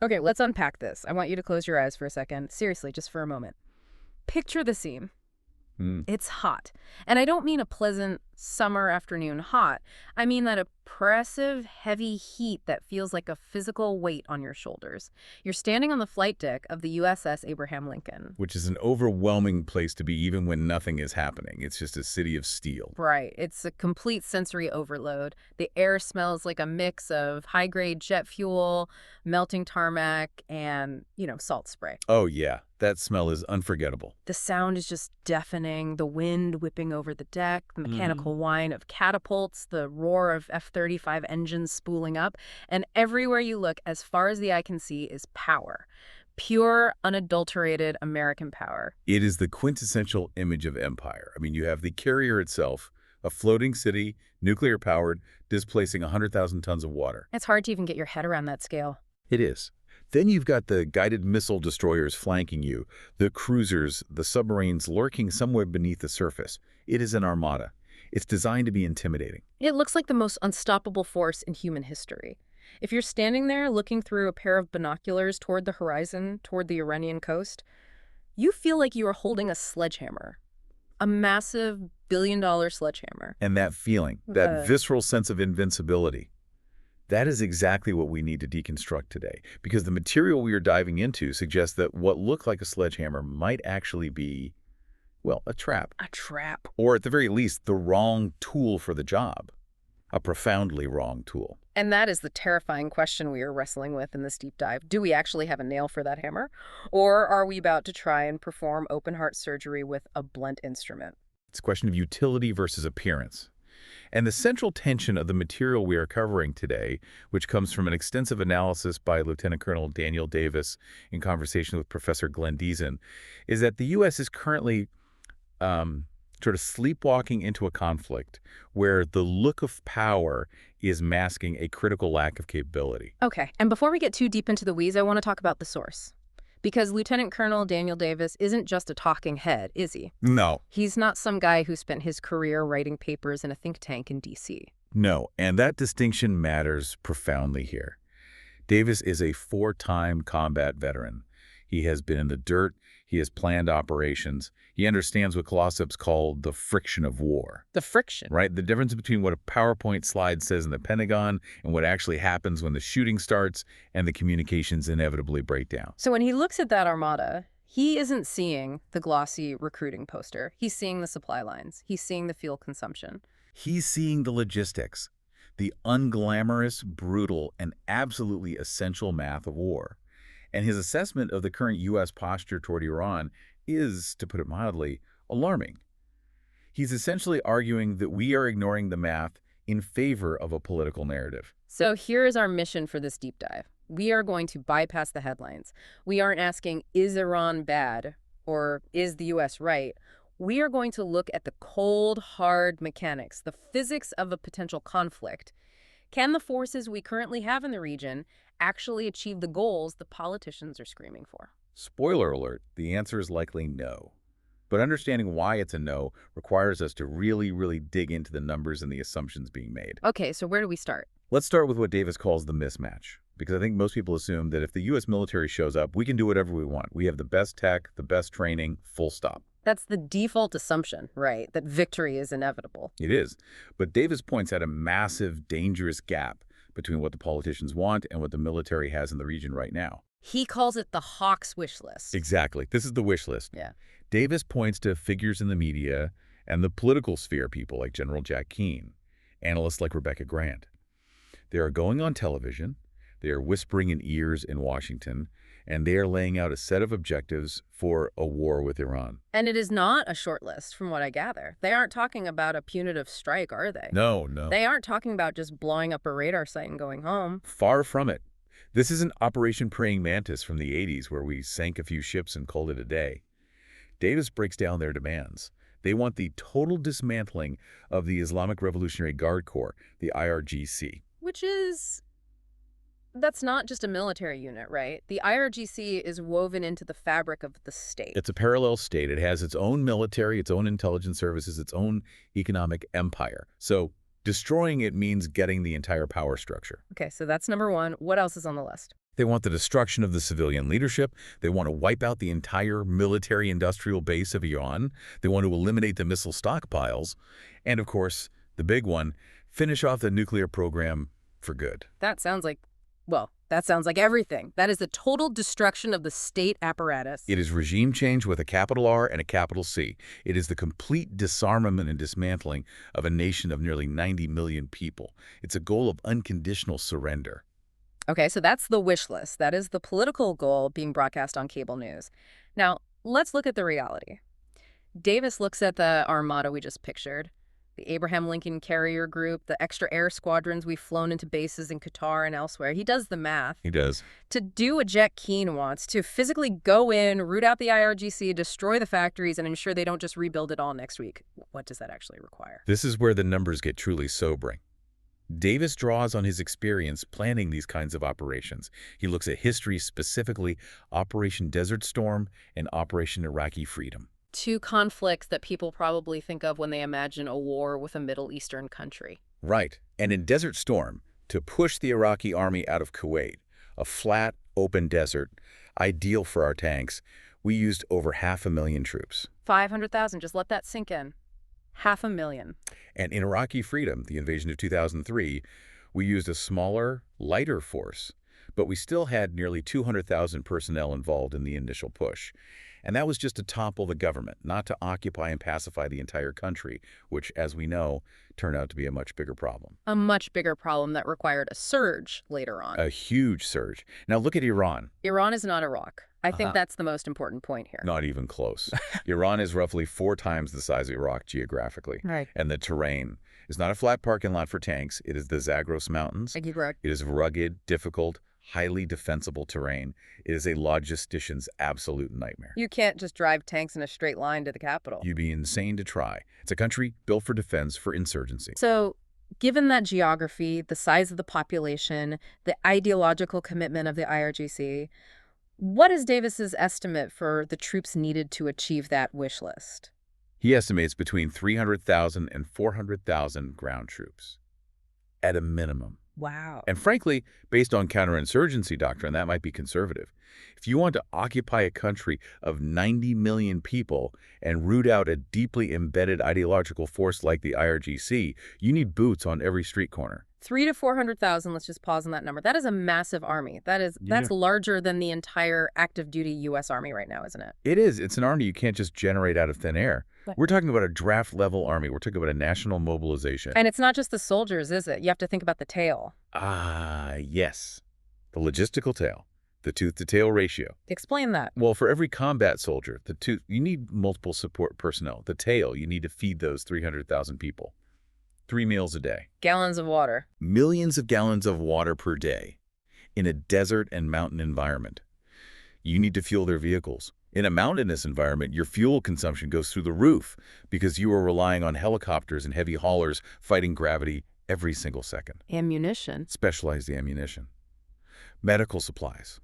Okay, let's unpack this. I want you to close your eyes for a second. Seriously, just for a moment. Picture the scene. Mm. It's hot. And I don't mean a pleasant summer afternoon hot. I mean that oppressive, heavy heat that feels like a physical weight on your shoulders. You're standing on the flight deck of the USS Abraham Lincoln. Which is an overwhelming place to be even when nothing is happening. It's just a city of steel. Right. It's a complete sensory overload. The air smells like a mix of high-grade jet fuel, melting tarmac, and, salt spray. Oh, yeah. That smell is unforgettable. The sound is just deafening, the wind whipping over the deck, the mechanical whine of catapults, the roar of F-35 engines spooling up, and everywhere you look, as far as the eye can see, is power. Pure, unadulterated American power. It is the quintessential image of empire. I mean, you have the carrier itself, a floating city, nuclear-powered, displacing 100,000 tons of water. It's hard to even get your head around that scale. It is. Then you've got the guided missile destroyers flanking you, the cruisers, the submarines lurking somewhere beneath the surface. It is an armada. It's designed to be intimidating. It looks like the most unstoppable force in human history. If you're standing there looking through a pair of binoculars toward the horizon, toward the Iranian coast, you feel like you are holding a sledgehammer. A massive billion-dollar sledgehammer. And that feeling, that visceral sense of invincibility, that is exactly what we need to deconstruct today, because the material we are diving into suggests that what looked like a sledgehammer might actually be, well, a trap. A trap. Or at the very least, the wrong tool for the job. A profoundly wrong tool. And that is the terrifying question we are wrestling with in this deep dive. Do we actually have a nail for that hammer? Or are we about to try and perform open-heart surgery with a blunt instrument? It's a question of utility versus appearance. And the central tension of the material we are covering today, which comes from an extensive analysis by Lieutenant Colonel Daniel Davis in conversation with Professor Glenn Deason, is that the U.S. is currently sort of sleepwalking into a conflict where the look of power is masking a critical lack of capability. Okay, and before we get too deep into the weeds, I want to talk about the source. Because Lieutenant Colonel Daniel Davis isn't just a talking head, is he? No. He's not some guy who spent his career writing papers in a think tank in D.C. No, and that distinction matters profoundly here. Davis is a 4-time combat veteran. He has been in the dirt. He has planned operations. He understands what Clausewitz called the friction of war. The friction. Right? The difference between what a PowerPoint slide says in the Pentagon and what actually happens when the shooting starts and the communications inevitably break down. So when he looks at that armada, he isn't seeing the glossy recruiting poster. He's seeing the supply lines. He's seeing the fuel consumption. He's seeing the logistics, the unglamorous, brutal, and absolutely essential math of war. And his assessment of the current U.S. posture toward Iran is, to put it mildly, alarming. He's essentially arguing that we are ignoring the math in favor of a political narrative. So here is our mission for this deep dive. We are going to bypass the headlines. We aren't asking, is Iran bad or is the U.S. right? We are going to look at the cold, hard mechanics, the physics of a potential conflict. Can the forces we currently have in the region actually achieve the goals the politicians are screaming for? Spoiler alert, the answer is likely no. But understanding why it's a no requires us to really dig into the numbers and the assumptions being made. Okay, so where do we start? Let's start with what Davis calls the mismatch, because I think most people assume that if the U.S. military shows up, we can do whatever we want. We have the best tech, the best training, full stop. That's the default assumption, right? That victory is inevitable. It is. But Davis points out a massive, dangerous gap between what the politicians want and what the military has in the region right now. He calls it the Hawks wish list. Exactly. This is the wish list. Yeah. Davis points to figures in the media and the political sphere, people like General Jack Keane, analysts like Rebecca Grant. They are going on television, they are whispering in ears in Washington, and they are laying out a set of objectives for a war with Iran. And it is not a short list, from what I gather. They aren't talking about a punitive strike, are they? No. They aren't talking about just blowing up a radar site and going home. Far from it. This isn't Operation Praying Mantis from the 80s where we sank a few ships and called it a day. Davis breaks down their demands. They want the total dismantling of the Islamic Revolutionary Guard Corps, the IRGC. That's not just a military unit, right? The IRGC is woven into the fabric of the state. It's a parallel state. It has its own military, its own intelligence services, its own economic empire. So destroying it means getting the entire power structure. Okay, so that's number one. What else is on the list? They want the destruction of the civilian leadership. They want to wipe out the entire military-industrial base of Iran. They want to eliminate the missile stockpiles. And, of course, the big one, finish off the nuclear program for good. That sounds like, well, that sounds like everything. That is the total destruction of the state apparatus. It is regime change with a capital R and a capital C. It is the complete disarmament and dismantling of a nation of nearly 90 million people. It's a goal of unconditional surrender. Okay, so that's the wish list. That is the political goal being broadcast on cable news. Now, let's look at the reality. Davis looks at the armada we just pictured, the Abraham Lincoln Carrier Group, the extra air squadrons we've flown into bases in Qatar and elsewhere. He does the math. He does. To do what Jet Keen wants, to physically go in, root out the IRGC, destroy the factories, and ensure they don't just rebuild it all next week. What does that actually require? This is where the numbers get truly sobering. Davis draws on his experience planning these kinds of operations. He looks at history, specifically Operation Desert Storm and Operation Iraqi Freedom. Two conflicts that people probably think of when they imagine a war with a Middle Eastern country. Right. And in Desert Storm, to push the Iraqi army out of Kuwait, a flat, open desert, ideal for our tanks, we used over 500,000 troops. 500,000, just let that sink in. 500,000. And in Iraqi Freedom, the invasion of 2003, we used a smaller, lighter force, but we still had nearly 200,000 personnel involved in the initial push. And that was just to topple the government, not to occupy and pacify the entire country, which, as we know, turned out to be a much bigger problem. A much bigger problem that required a surge later on. A huge surge. Now look at Iran. Iran is not Iraq. I think that's the most important point here. Not even close. Iran is roughly 4 times the size of Iraq geographically. Right. And the terrain is not a flat parking lot for tanks. It is the Zagros Mountains. It is rugged, difficult, highly defensible terrain. It is a logistician's absolute nightmare. You can't just drive tanks in a straight line to the capital. You'd be insane to try. It's a country built for defense, for insurgency. So, given that geography, the size of the population, the ideological commitment of the IRGC, what is Davis's estimate for the troops needed to achieve that wish list? He estimates between 300,000 and 400,000 ground troops, at a minimum. Wow. And frankly, based on counterinsurgency doctrine, that might be conservative. If you want to occupy a country of 90 million people and root out a deeply embedded ideological force like the IRGC, you need boots on every street corner. 300,000 to 400,000, let's just pause on that number. That is a massive army. That's larger than the entire active duty U.S. Army right now, isn't it? It is. It's an army you can't just generate out of thin air. But We're talking about a draft-level army. We're talking about a national mobilization. And it's not just the soldiers, is it? You have to think about the tail. Ah, yes. The logistical tail. The tooth-to-tail ratio. Explain that. Well, for every combat soldier, you need multiple support personnel. The tail, you need to feed those 300,000 people. 3 meals a day. Gallons of water. Millions of gallons of water per day in a desert and mountain environment. You need to fuel their vehicles. In a mountainous environment, your fuel consumption goes through the roof because you are relying on helicopters and heavy haulers fighting gravity every single second. Ammunition. Specialized ammunition. Medical supplies.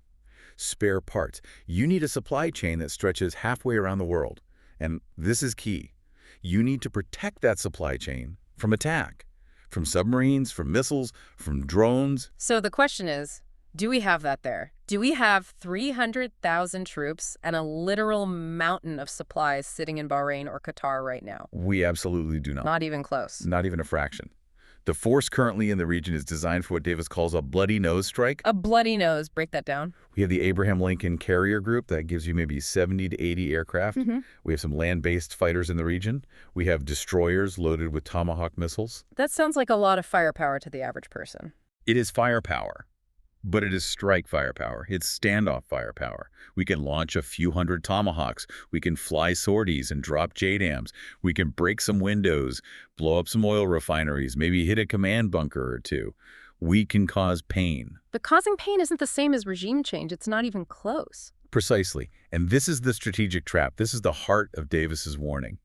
Spare parts. You need a supply chain that stretches halfway around the world. And this is key. You need to protect that supply chain from attack, from submarines, from missiles, from drones. So the question is, do we have that there? Do we have 300,000 troops and a literal mountain of supplies sitting in Bahrain or Qatar right now? We absolutely do not. Not even close. Not even a fraction. The force currently in the region is designed for what Davis calls a bloody nose strike. A bloody nose. Break that down. We have the Abraham Lincoln Carrier Group that gives you maybe 70 to 80 aircraft. We have some land-based fighters in the region. We have destroyers loaded with Tomahawk missiles. That sounds like a lot of firepower to the average person. It is firepower, but it is strike firepower. It's standoff firepower. We can launch a few hundred Tomahawks. We can fly sorties and drop JDAMs. We can break some windows, blow up some oil refineries, maybe hit a command bunker or two. We can cause pain. But causing pain isn't the same as regime change. It's not even close. Precisely. And this is the strategic trap. This is the heart of Davis's warning.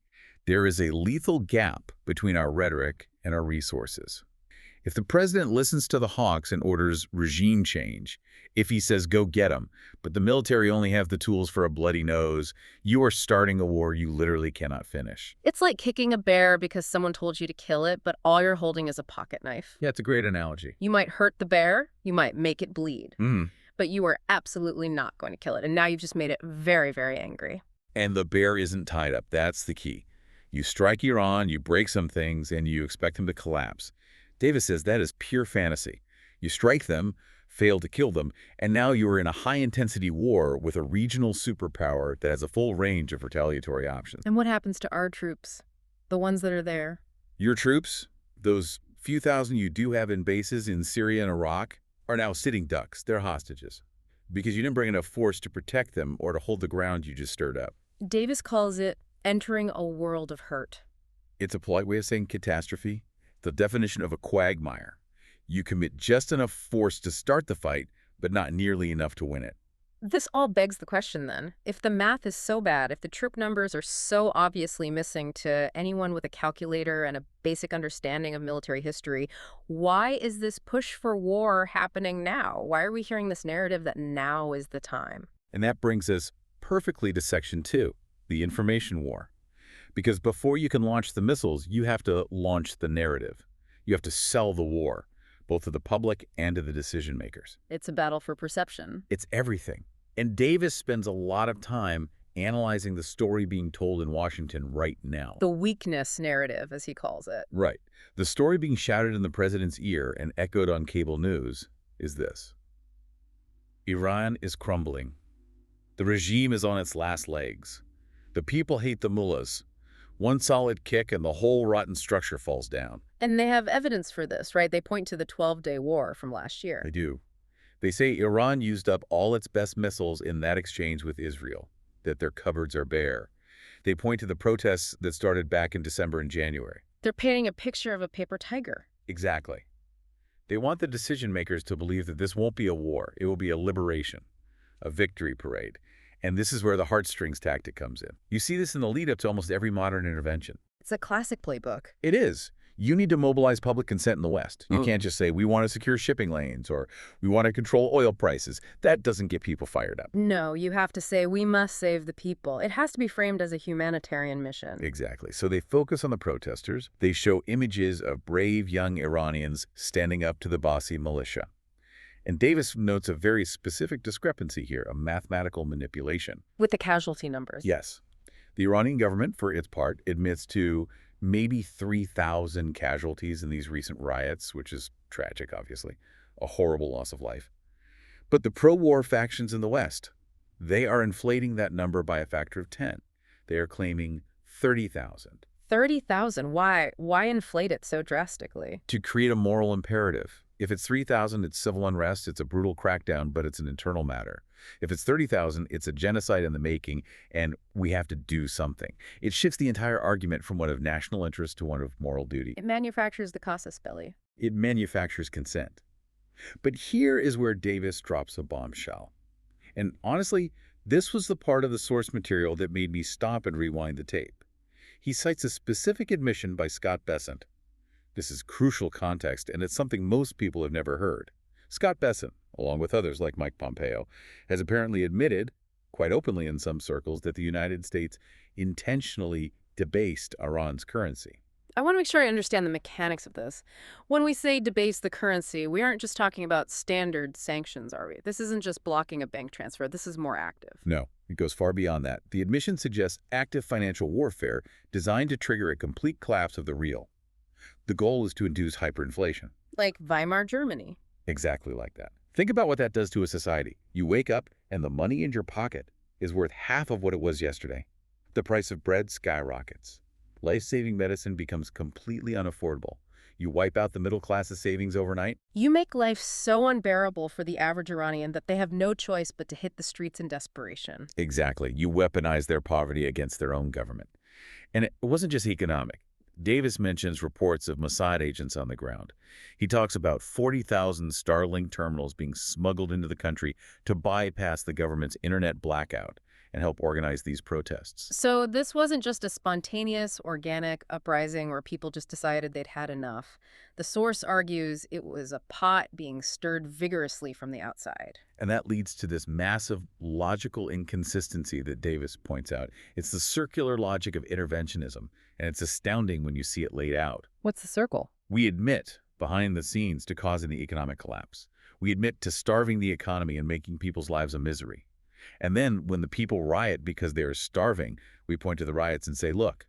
There is a lethal gap between our rhetoric and our resources. If the president listens to the hawks and orders regime change, if he says go get them, but the military only have the tools for a bloody nose, you are starting a war you literally cannot finish. It's like kicking a bear because someone told you to kill it, but all you're holding is a pocket knife. Yeah, it's a great analogy. You might hurt the bear, you might make it bleed. but you are absolutely not going to kill it. And now you've just made it very, very angry. And the bear isn't tied up. That's the key. You strike Iran, you break some things, and you expect them to collapse. Davis says that is pure fantasy. You strike them, fail to kill them, and now you are in a high-intensity war with a regional superpower that has a full range of retaliatory options. And what happens to our troops? The ones that are there? Your troops, those few thousand you do have in bases in Syria and Iraq, are now sitting ducks. They're hostages. Because you didn't bring enough force to protect them or to hold the ground you just stirred up. Davis calls it entering a world of hurt. It's a polite way of saying catastrophe. The definition of a quagmire. You commit just enough force to start the fight, but not nearly enough to win it. This all begs the question then. If the math is so bad, if the troop numbers are so obviously missing to anyone with a calculator and a basic understanding of military history, why is this push for war happening now? Why are we hearing this narrative that now is the time? And that brings us perfectly to Section 2, the information war. Because before you can launch the missiles, you have to launch the narrative. You have to sell the war, both to the public and to the decision makers. It's a battle for perception. It's everything. And Davis spends a lot of time analyzing the story being told in Washington right now. The weakness narrative, as he calls it. Right. The story being shouted in the president's ear and echoed on cable news is this. Iran is crumbling. The regime is on its last legs. The people hate the mullahs. One solid kick and the whole rotten structure falls down. And they have evidence for this, right? They point to the 12-day war from last year. They do. They say Iran used up all its best missiles in that exchange with Israel, that their cupboards are bare. They point to the protests that started back in December and January. They're painting a picture of a paper tiger. Exactly. They want the decision makers to believe that this won't be a war. It will be a liberation, a victory parade. And this is where the heartstrings tactic comes in. You see this in the lead-up to almost every modern intervention. It's a classic playbook. It is. You need to mobilize public consent in the West. You can't just say, we want to secure shipping lanes or we want to control oil prices. That doesn't get people fired up. No, you have to say, we must save the people. It has to be framed as a humanitarian mission. Exactly. So they focus on the protesters. They show images of brave young Iranians standing up to the Ba'athi militia. And Davis notes a very specific discrepancy here, a mathematical manipulation. With the casualty numbers. Yes. The Iranian government, for its part, admits to maybe 3,000 casualties in these recent riots, which is tragic, obviously, a horrible loss of life. But the pro-war factions in the West, they are inflating that number by a factor of 10. They are claiming 30,000. 30,000? Why? Why inflate it so drastically? To create a moral imperative. If it's 3,000, it's civil unrest, it's a brutal crackdown, but it's an internal matter. If it's 30,000, it's a genocide in the making, and we have to do something. It shifts the entire argument from one of national interest to one of moral duty. It manufactures the casus belli. It manufactures consent. But here is where Davis drops a bombshell. And honestly, this was the part of the source material that made me stop and rewind the tape. He cites a specific admission by Scott Bessent. This is crucial context, and it's something most people have never heard. Scott Bessent, along with others like Mike Pompeo, has apparently admitted, quite openly in some circles, that the United States intentionally debased Iran's currency. I want to make sure I understand the mechanics of this. When we say debase the currency, we aren't just talking about standard sanctions, are we? This isn't just blocking a bank transfer. This is more active. No, it goes far beyond that. The admission suggests active financial warfare designed to trigger a complete collapse of the real. The goal is to induce hyperinflation. Like Weimar Germany. Exactly like that. Think about what that does to a society. You wake up and the money in your pocket is worth half of what it was yesterday. The price of bread skyrockets. Life-saving medicine becomes completely unaffordable. You wipe out the middle class's savings overnight. You make life so unbearable for the average Iranian that they have no choice but to hit the streets in desperation. Exactly. You weaponize their poverty against their own government. And it wasn't just economic. Davis mentions reports of Mossad agents on the ground. He talks about 40,000 Starlink terminals being smuggled into the country to bypass the government's internet blackout and help organize these protests. So this wasn't just a spontaneous, organic uprising where people just decided they'd had enough. The source argues it was a pot being stirred vigorously from the outside. And that leads to this massive logical inconsistency that Davis points out. It's the circular logic of interventionism, and it's astounding when you see it laid out. What's the circle? We admit behind the scenes to causing the economic collapse. We admit to starving the economy and making people's lives a misery. And then, when the people riot because they are starving, we point to the riots and say, look,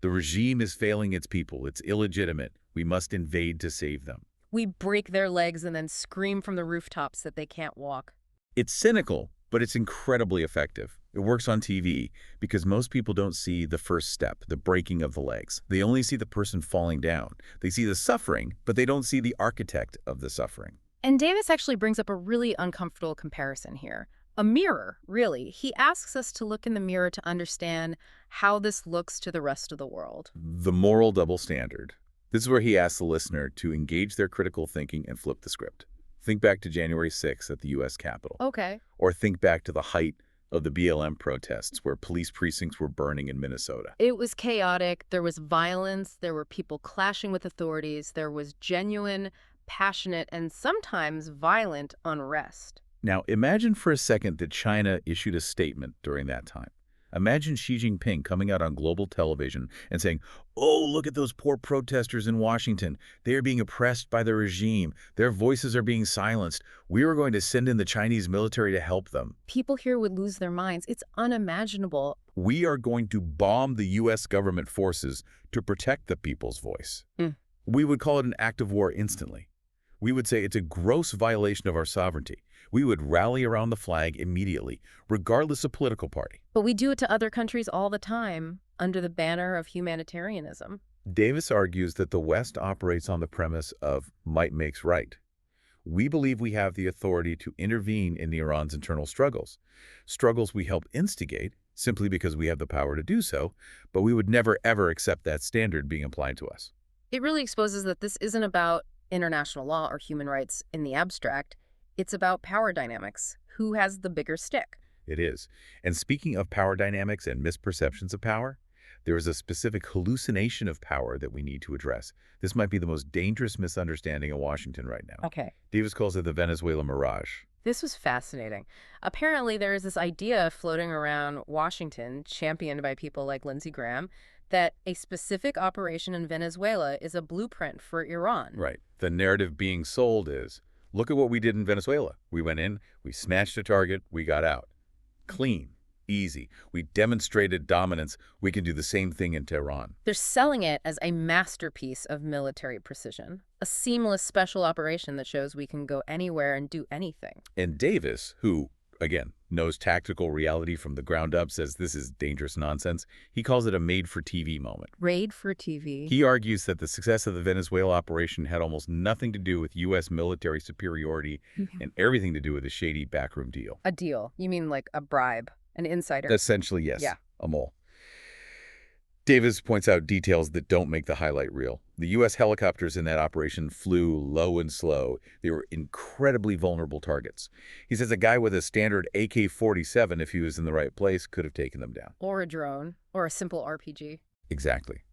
the regime is failing its people. It's illegitimate. We must invade to save them. We break their legs and then scream from the rooftops that they can't walk. It's cynical, but it's incredibly effective. It works on TV because most people don't see the first step, the breaking of the legs. They only see the person falling down. They see the suffering, but they don't see the architect of the suffering. And Davis actually brings up a really uncomfortable comparison here. A mirror, really. He asks us to look in the mirror to understand how this looks to the rest of the world. The moral double standard. This is where he asks the listener to engage their critical thinking and flip the script. Think back to January 6th at the U.S. Capitol. Okay. Or think back to the height of the BLM protests where police precincts were burning in Minnesota. It was chaotic. There was violence. There were people clashing with authorities. There was genuine, passionate, and sometimes violent unrest. Now, imagine for a second that China issued a statement during that time. Imagine Xi Jinping coming out on global television and saying, "Oh, look at those poor protesters in Washington. They are being oppressed by the regime. Their voices are being silenced. We are going to send in the Chinese military to help them. People here would lose their minds. It's unimaginable." We are going to bomb the U.S. government forces to protect the people's voice. We would call it an act of war instantly. We would say it's a gross violation of our sovereignty. We would rally around the flag immediately, regardless of political party. But we do it to other countries all the time, under the banner of humanitarianism. Davis argues that the West operates on the premise of might makes right. We believe we have the authority to intervene in Iran's internal struggles we help instigate simply because we have the power to do so, but we would never ever accept that standard being applied to us. It really exposes that this isn't about international law or human rights in the abstract. It's about power dynamics. Who has the bigger stick? It is. And speaking of power dynamics and misperceptions of power, there is a specific hallucination of power that we need to address. This might be the most dangerous misunderstanding in Washington right now. Okay. Davis calls it the Venezuela mirage. This was fascinating. Apparently, there is this idea floating around Washington, championed by people like Lindsey Graham, that a specific operation in Venezuela is a blueprint for Iran. Right. The narrative being sold is, look at what we did in Venezuela. We went in, we smashed a target, we got out. Clean, easy. We demonstrated dominance. We can do the same thing in Tehran. They're selling it as a masterpiece of military precision, a seamless special operation that shows we can go anywhere and do anything. And Davis, who, again, knows tactical reality from the ground up, says this is dangerous nonsense. He calls it a made-for-TV moment. Raid for TV. He argues that the success of the Venezuela operation had almost nothing to do with U.S. military superiority and everything to do with a shady backroom deal. A deal. You mean like a bribe, an insider? Essentially, yes. Yeah. A mole. Davis points out details that don't make the highlight reel. The U.S. helicopters in that operation flew low and slow. They were incredibly vulnerable targets. He says a guy with a standard AK-47, if he was in the right place, could have taken them down. Or a drone, or a simple RPG. Exactly.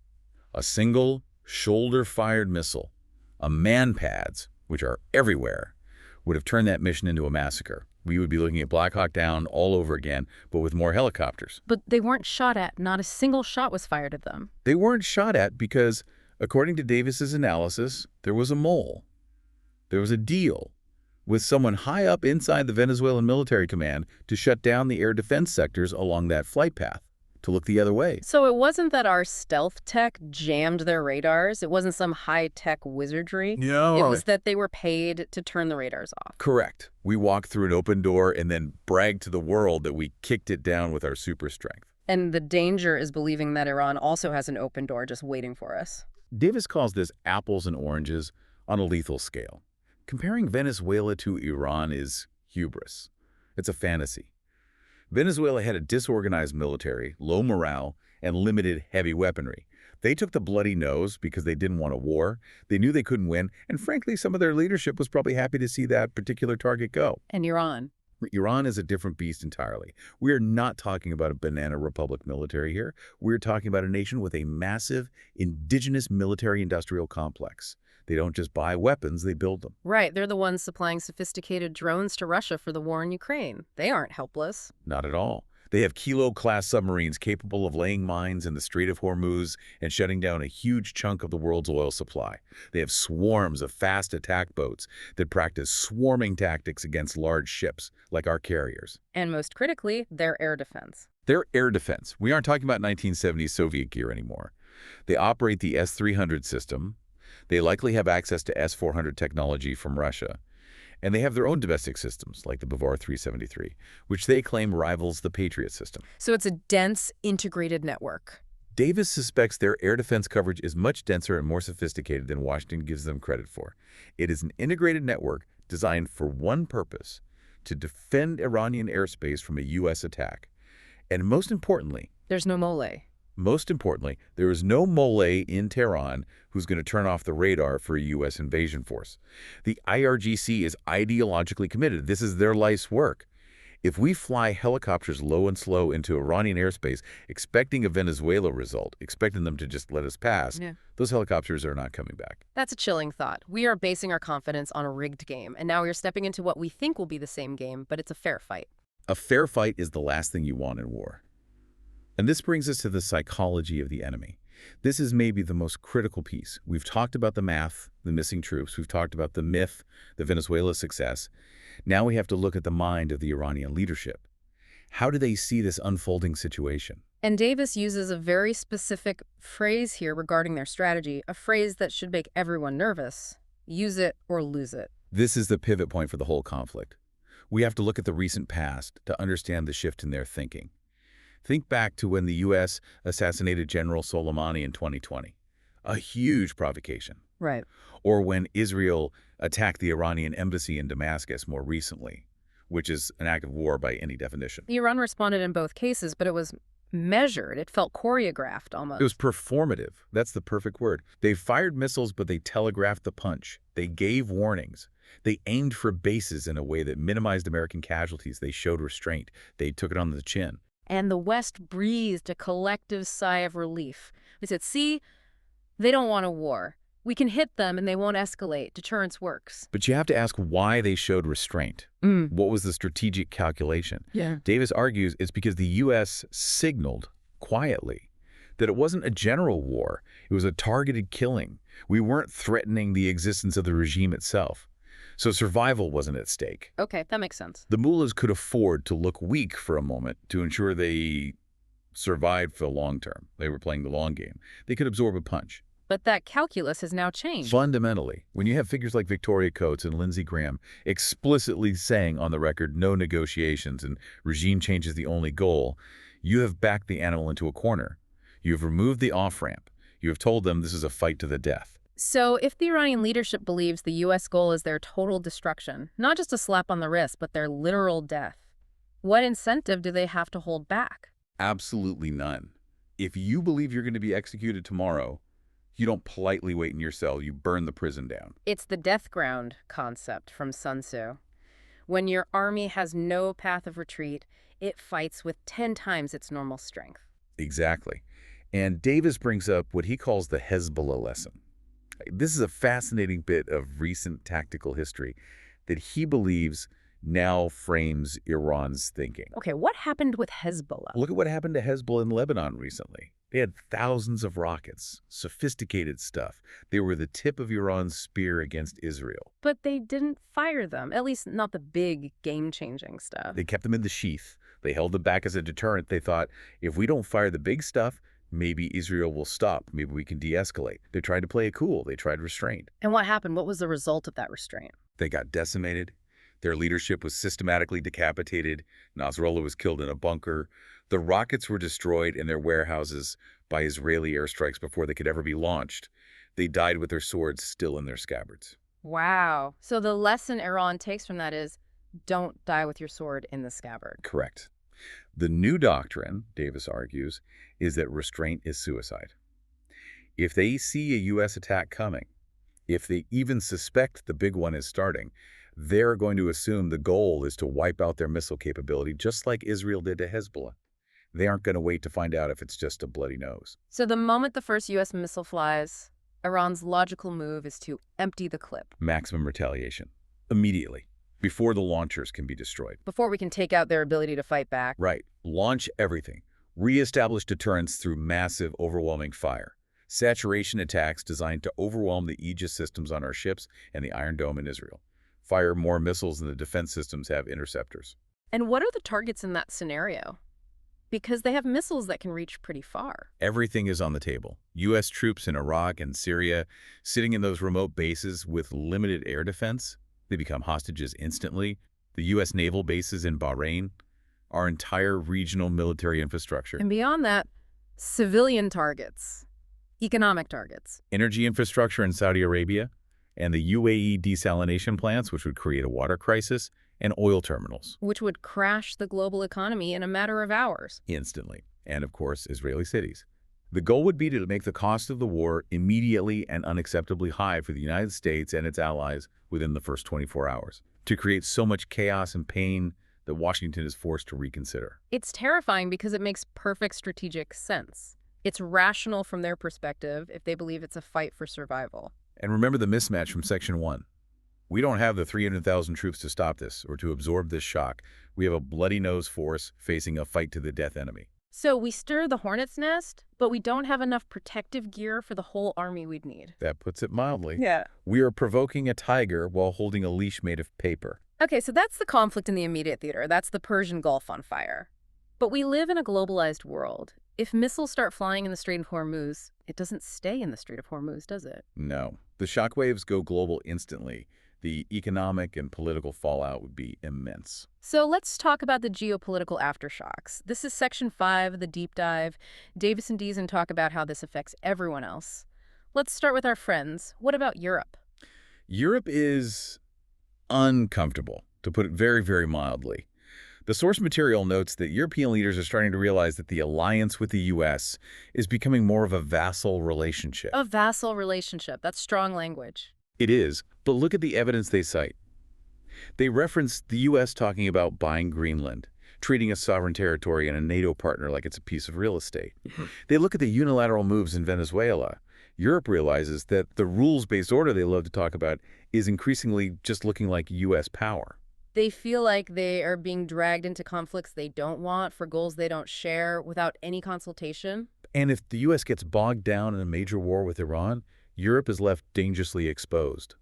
A single shoulder-fired missile, a man-pads, which are everywhere, would have turned that mission into a massacre. We would be looking at Black Hawk Down all over again, but with more helicopters. But they weren't shot at. Not a single shot was fired at them. They weren't shot at because, according to Davis's analysis, there was a mole. There was a deal with someone high up inside the Venezuelan military command to shut down the air defense sectors along that flight path, to look the other way. So it wasn't that our stealth tech jammed their radars. It wasn't some high-tech wizardry. No. It was that they were paid to turn the radars off. Correct. We walked through an open door and then bragged to the world that we kicked it down with our super strength. And the danger is believing that Iran also has an open door just waiting for us. Davis calls this apples and oranges on a lethal scale. Comparing Venezuela to Iran is hubris. It's a fantasy. Venezuela had a disorganized military, low morale, and limited heavy weaponry. They took the bloody nose because they didn't want a war. They knew they couldn't win, and frankly, some of their leadership was probably happy to see that particular target go. And Iran? Iran is a different beast entirely. We are not talking about a banana republic military here. We're talking about a nation with a massive indigenous military-industrial complex. They don't just buy weapons, they build them. Right, they're the ones supplying sophisticated drones to Russia for the war in Ukraine. They aren't helpless. Not at all. They have Kilo-class submarines capable of laying mines in the Strait of Hormuz and shutting down a huge chunk of the world's oil supply. They have swarms of fast attack boats that practice swarming tactics against large ships, like our carriers. And most critically, their air defense. Their air defense. We aren't talking about 1970s Soviet gear anymore. They operate the S-300 system. They likely have access to S-400 technology from Russia. And they have their own domestic systems, like the Bavar 373, which they claim rivals the Patriot system. So it's a dense, integrated network. Davis suspects their air defense coverage is much denser and more sophisticated than Washington gives them credit for. It is an integrated network designed for one purpose: to defend Iranian airspace from a U.S. attack. And most importantly, There's no mole. there is no mole in Tehran who's going to turn off the radar for a U.S. invasion force. The IRGC is ideologically committed. This is their life's work. If we fly helicopters low and slow into Iranian airspace, expecting a Venezuela result, expecting them to just let us pass, those helicopters are not coming back. That's a chilling thought. We are basing our confidence on a rigged game, and now we're stepping into what we think will be the same game, but it's a fair fight. A fair fight is the last thing you want in war. And this brings us to the psychology of the enemy. This is maybe the most critical piece. We've talked about the math, the missing troops. We've talked about the myth, the Venezuela success. Now we have to look at the mind of the Iranian leadership. How do they see this unfolding situation? And Davis uses a very specific phrase here regarding their strategy, a phrase that should make everyone nervous. Use it or lose it. This is the pivot point for the whole conflict. We have to look at the recent past to understand the shift in their thinking. Think back to when the U.S. assassinated General Soleimani in 2020. A huge provocation. Right. Or when Israel attacked the Iranian embassy in Damascus more recently, which is an act of war by any definition. Iran responded in both cases, but it was measured. It felt choreographed almost. It was performative. That's the perfect word. They fired missiles, but they telegraphed the punch. They gave warnings. They aimed for bases in a way that minimized American casualties. They showed restraint. They took it on the chin. And the West breathed a collective sigh of relief. They said, see, they don't want a war. We can hit them and they won't escalate. Deterrence works. But you have to ask why they showed restraint. What was the strategic calculation? Davis argues it's because the U.S. signaled quietly that it wasn't a general war. It was a targeted killing. We weren't threatening the existence of the regime itself. So survival wasn't at stake. Okay, that makes sense. The mullahs could afford to look weak for a moment to ensure they survived for the long term. They were playing the long game. They could absorb a punch. But that calculus has now changed. Fundamentally, when you have figures like Victoria Coates and Lindsey Graham explicitly saying on the record no negotiations and regime change is the only goal, you have backed the animal into a corner. You have removed the off-ramp. You have told them this is a fight to the death. So if the Iranian leadership believes the U.S. goal is their total destruction, not just a slap on the wrist, but their literal death, what incentive do they have to hold back? Absolutely none. If you believe you're going to be executed tomorrow, you don't politely wait in your cell. You burn the prison down. It's the death ground concept from Sun Tzu. When your army has no path of retreat, it fights with 10 times its normal strength. Exactly. And Davis brings up what he calls the Hezbollah lesson. This is a fascinating bit of recent tactical history that he believes now frames Iran's thinking. Okay, what happened with Hezbollah? Look at what happened to Hezbollah in Lebanon recently. They had thousands of rockets, sophisticated stuff. They were the tip of Iran's spear against Israel. But they didn't fire them, at least not the big game-changing stuff. They kept them in the sheath. They held them back as a deterrent. They thought, if we don't fire the big stuff, maybe Israel will stop. Maybe we can de-escalate. They tried to play it cool. They tried restraint. And what happened? What was the result of that restraint? They got decimated. Their leadership was systematically decapitated. Nasrallah was killed in a bunker. The rockets were destroyed in their warehouses by Israeli airstrikes before they could ever be launched. They died with their swords still in their scabbards. Wow. So the lesson Iran takes from that is, don't die with your sword in the scabbard. Correct. The new doctrine, Davis argues, is that restraint is suicide. If they see a U.S. attack coming, if they even suspect the big one is starting, they're going to assume the goal is to wipe out their missile capability, just like Israel did to Hezbollah. They aren't going to wait to find out if it's just a bloody nose. So the moment the first U.S. missile flies, Iran's logical move is to empty the clip. Maximum retaliation. Immediately. before the launchers can be destroyed. Before we can take out their ability to fight back. Right. Launch everything. Reestablish deterrence through massive, overwhelming fire. Saturation attacks designed to overwhelm the Aegis systems on our ships and the Iron Dome in Israel. Fire more missiles than the defense systems have interceptors. And what are the targets in that scenario? Because they have missiles that can reach pretty far. Everything is on the table. U.S. troops in Iraq and Syria sitting in those remote bases with limited air defense. They become hostages instantly. The U.S. naval bases in Bahrain. Our entire regional military infrastructure. And beyond that, civilian targets, economic targets. Energy infrastructure in Saudi Arabia and the UAE desalination plants, which would create a water crisis, and oil terminals. Which would crash the global economy in a matter of hours. Instantly. And, of course, Israeli cities. The goal would be to make the cost of the war immediately and unacceptably high for the United States and its allies within the first 24 hours, to create so much chaos and pain that Washington is forced to reconsider. It's terrifying because it makes perfect strategic sense. It's rational from their perspective if they believe it's a fight for survival. And remember the mismatch from Section 1. We don't have the 300,000 troops to stop this or to absorb this shock. We have a bloody-nose force facing a fight-to-the-death enemy. So we stir the hornet's nest, but we don't have enough protective gear for the whole army we'd need. That puts it mildly. Yeah. We are provoking a tiger while holding a leash made of paper. Okay, so that's the conflict in the immediate theater. That's the Persian Gulf on fire. But we live in a globalized world. If missiles start flying in the Strait of Hormuz, it doesn't stay in the Strait of Hormuz, does it? No. The shockwaves go global instantly. The economic and political fallout would be immense. So let's talk about the geopolitical aftershocks. This is Section 5 of the deep dive. Davis and Deason talk about how this affects everyone else. Let's start with our friends. What about Europe? Europe is uncomfortable, to put it very, very mildly. The source material notes that European leaders are starting to realize that the alliance with the U.S. is becoming more of a vassal relationship. A vassal relationship. That's strong language. It is, but look at the evidence they cite. They reference the U.S. talking about buying Greenland, treating a sovereign territory and a NATO partner like it's a piece of real estate. They look at the unilateral moves in Venezuela. Europe realizes that the rules-based order they love to talk about is increasingly just looking like U.S. power. They feel like they are being dragged into conflicts they don't want for goals they don't share without any consultation. And if the U.S. gets bogged down in a major war with Iran, Europe is left dangerously exposed.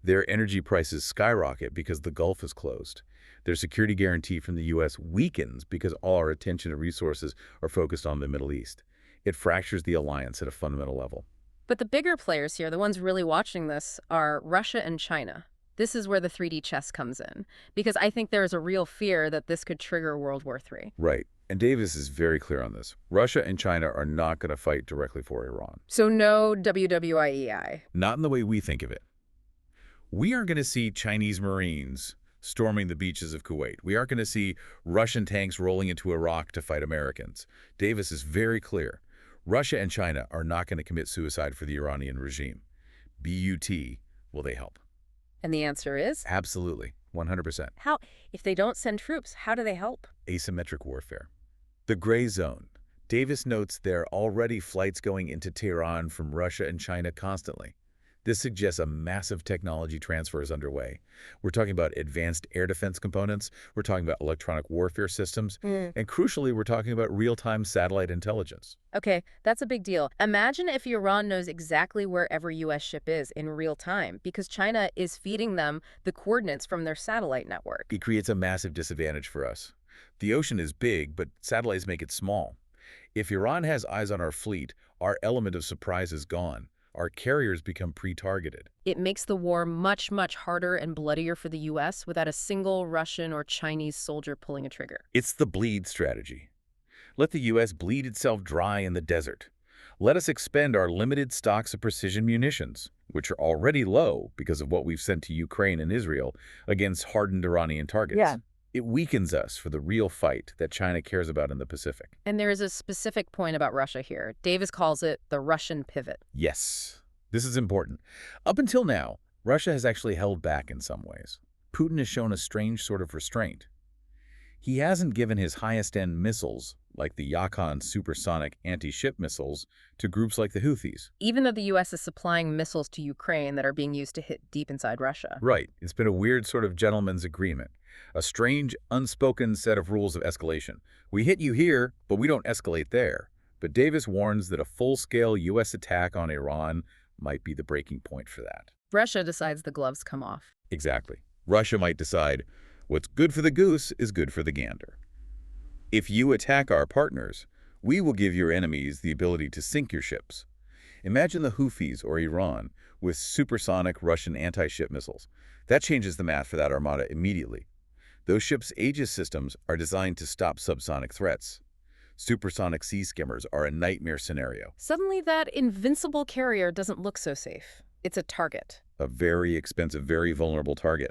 Their energy prices skyrocket because the Gulf is closed. Their security guarantee from the U.S. weakens because all our attention and resources are focused on the Middle East. It fractures the alliance at a fundamental level. But the bigger players here, the ones really watching this, are Russia and China. This is where the 3D chess comes in, because I think there is a real fear that this could trigger World War III. Right. And Davis is very clear on this. Russia and China are not going to fight directly for Iran. So no WWIEI. Not in the way we think of it. We aren't going to see Chinese Marines storming the beaches of Kuwait. We aren't going to see Russian tanks rolling into Iraq to fight Americans. Davis is very clear. Russia and China are not going to commit suicide for the Iranian regime. BUT, will they help? And the answer is? Absolutely. 100%. How? If they don't send troops, how do they help? Asymmetric warfare. The gray zone. Davis notes there are already flights going into Tehran from Russia and China constantly. This suggests a massive technology transfer is underway. We're talking about advanced air defense components, we're talking about electronic warfare systems, and crucially, we're talking about real-time satellite intelligence. Okay, that's a big deal. Imagine if Iran knows exactly where every U.S. ship is in real time, because China is feeding them the coordinates from their satellite network. It creates a massive disadvantage for us. The ocean is big, but satellites make it small. If Iran has eyes on our fleet, our element of surprise is gone. Our carriers become pre-targeted. It makes the war much, much harder and bloodier for the U.S. without a single Russian or Chinese soldier pulling a trigger. It's the bleed strategy. Let the U.S. bleed itself dry in the desert. Let us expend our limited stocks of precision munitions, which are already low because of what we've sent to Ukraine and Israel, against hardened Iranian targets. Yeah. It weakens us for the real fight that China cares about in the Pacific. And there is a specific point about Russia here. Davis calls it the Russian pivot. Yes, this is important. Up until now, Russia has actually held back in some ways. Putin has shown a strange sort of restraint. He hasn't given his highest-end missiles, like the Yakan supersonic anti-ship missiles, to groups like the Houthis. Even though the U.S. is supplying missiles to Ukraine that are being used to hit deep inside Russia. Right. It's been a weird sort of gentleman's agreement. A strange, unspoken set of rules of escalation. We hit you here, but we don't escalate there. But Davis warns that a full-scale U.S. attack on Iran might be the breaking point for that. Russia decides the gloves come off. Exactly. Russia might decide, what's good for the goose is good for the gander. If you attack our partners, we will give your enemies the ability to sink your ships. Imagine the Houthis or Iran with supersonic Russian anti-ship missiles. That changes the math for that armada immediately. Those ships' Aegis systems are designed to stop subsonic threats. Supersonic sea skimmers are a nightmare scenario. Suddenly that invincible carrier doesn't look so safe. It's a target. A very expensive, very vulnerable target.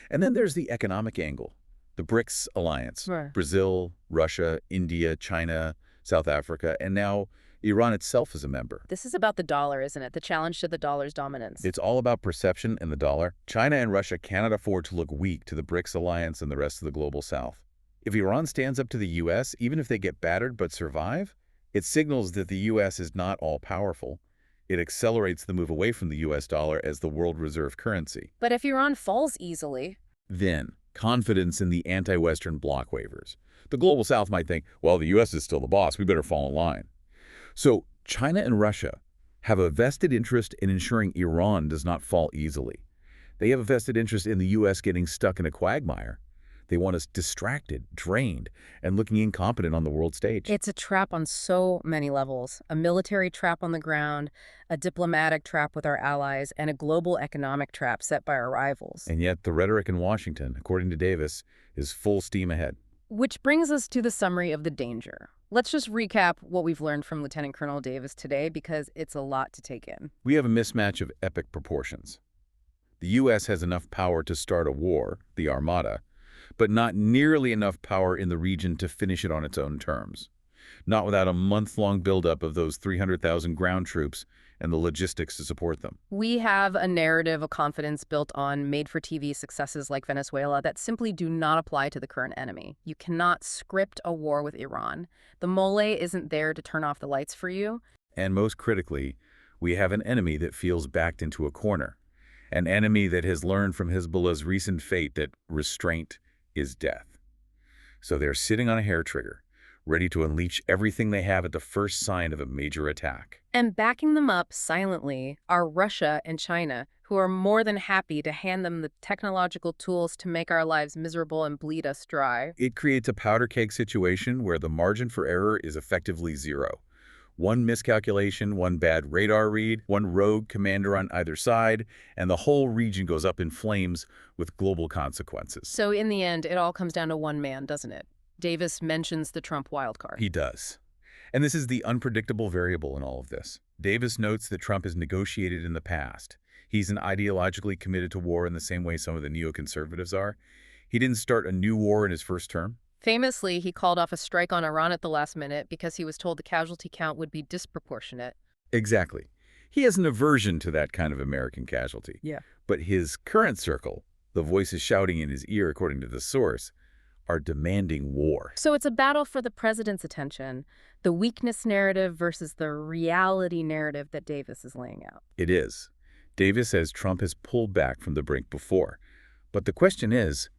And then there's the economic angle. The BRICS alliance, Right. Brazil, Russia, India, China, South Africa, and now Iran itself is a member. This is about the dollar, isn't it? The challenge to the dollar's dominance. It's all about perception and the dollar. China and Russia cannot afford to look weak to the BRICS alliance and the rest of the global south. If Iran stands up to the U.S., even if they get battered but survive, it signals that the U.S. is not all-powerful. It accelerates the move away from the U.S. dollar as the world reserve currency. But if Iran falls easily, Then, confidence in the anti-Western bloc wavers. The global south might think, well, the U.S. is still the boss, we better fall in line. So, China and Russia have a vested interest in ensuring Iran does not fall easily. They have a vested interest in the U.S. getting stuck in a quagmire. They want us distracted, drained, and looking incompetent on the world stage. it's a trap on so many levels. A military trap on the ground, a diplomatic trap with our allies, and a global economic trap set by our rivals. And yet, the rhetoric in Washington, according to Davis, is full steam ahead. Which brings us to the summary of the danger. Let's just recap what we've learned from Lieutenant Colonel Davis today because it's a lot to take in. We have a mismatch of epic proportions. The U.S. has enough power to start a war, the Armada, but not nearly enough power in the region to finish it on its own terms. Not without a month-long buildup of those 300,000 ground troops and the logistics to support them. We have a narrative of confidence built on made-for-TV successes like Venezuela that simply do not apply to the current enemy. You cannot script a war with Iran. The mole isn't there to turn off the lights for you. And most critically, we have an enemy that feels backed into a corner. An enemy that has learned from Hezbollah's recent fate that restraint is death. So they're sitting on a hair trigger, ready to unleash everything they have at the first sign of a major attack. And backing them up silently are Russia and China, who are more than happy to hand them the technological tools to make our lives miserable and bleed us dry. It creates a powder keg situation where the margin for error is effectively zero. One miscalculation, one bad radar read, one rogue commander on either side, and the whole region goes up in flames with global consequences. So in the end, it all comes down to one man, doesn't it? Davis mentions the Trump wildcard. He does. And this is the unpredictable variable in all of this. Davis notes that Trump has negotiated in the past. He's an ideologically committed to war in the same way some of the neoconservatives are. He didn't start a new war in his first term. Famously, he called off a strike on Iran at the last minute because he was told the casualty count would be disproportionate. Exactly. He has an aversion to that kind of American casualty. Yeah. But his current circle, the voices shouting in his ear according to the source, are demanding war. So it's a battle for the president's attention, the weakness narrative versus the reality narrative that Davis is laying out. It is. Davis says Trump has pulled back from the brink before. But the question is,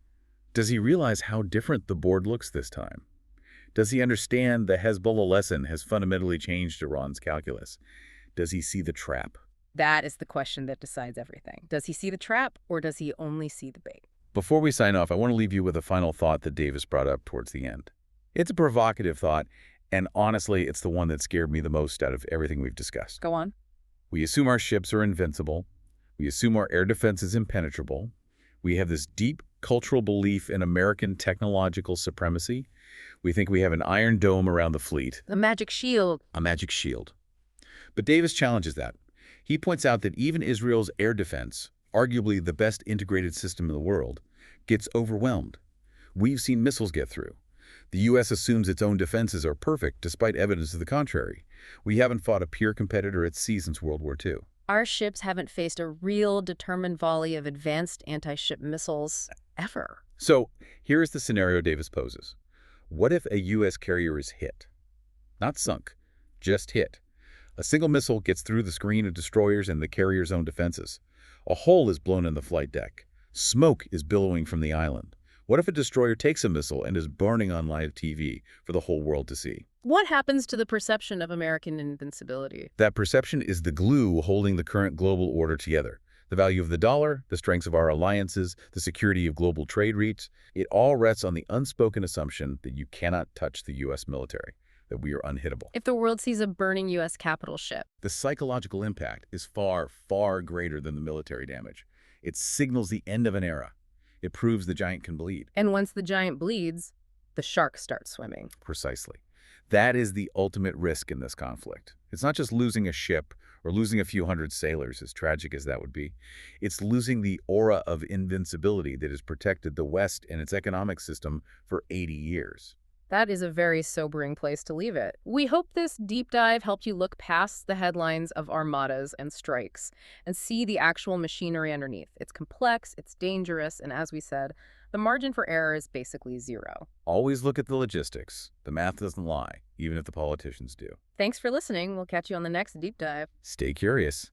does he realize how different the board looks this time? Does he understand the Hezbollah lesson has fundamentally changed Iran's calculus? Does he see the trap? That is the question that decides everything. Does he see the trap or does he only see the bait? Before we sign off, I want to leave you with a final thought that Davis brought up towards the end. It's a provocative thought, and honestly, it's the one that scared me the most out of everything we've discussed. Go on. We assume our ships are invincible. We assume our air defense is impenetrable. We have this deep cultural belief in American technological supremacy. We think we have an iron dome around the fleet. The magic shield. A magic shield. But Davis challenges that. He points out that even Israel's air defense, arguably the best integrated system in the world, gets overwhelmed. We've seen missiles get through. The U.S. assumes its own defenses are perfect despite evidence to the contrary. We haven't fought a peer competitor at sea since World War II. Our ships haven't faced a real determined volley of advanced anti-ship missiles ever. So here's the scenario Davis poses. What if a U.S. carrier is hit? not sunk, just hit. A single missile gets through the screen of destroyers and the carrier's own defenses. A hole is blown in the flight deck. Smoke is billowing from the island. What if a destroyer takes a missile and is burning on live TV for the whole world to see? What happens to the perception of American invincibility? That perception is the glue holding the current global order together. The value of the dollar, the strengths of our alliances, the security of global trade routes, it all rests on the unspoken assumption that you cannot touch the U.S. military, that we are unhittable. If the world sees a burning U.S. capital ship, The psychological impact is far, far greater than the military damage. It signals the end of an era. It proves the giant can bleed. and once the giant bleeds, the shark starts swimming. Precisely. That is the ultimate risk in this conflict. It's not just losing a ship or losing a few hundred sailors, as tragic as that would be. It's losing the aura of invincibility that has protected the West and its economic system for 80 years. That is a very sobering place to leave it. We hope this deep dive helped you look past the headlines of armadas and strikes and see the actual machinery underneath. It's complex, it's dangerous, and as we said, the margin for error is basically zero. Always look at the logistics. The math doesn't lie, even if the politicians do. Thanks for listening. We'll catch you on the next deep dive. Stay curious.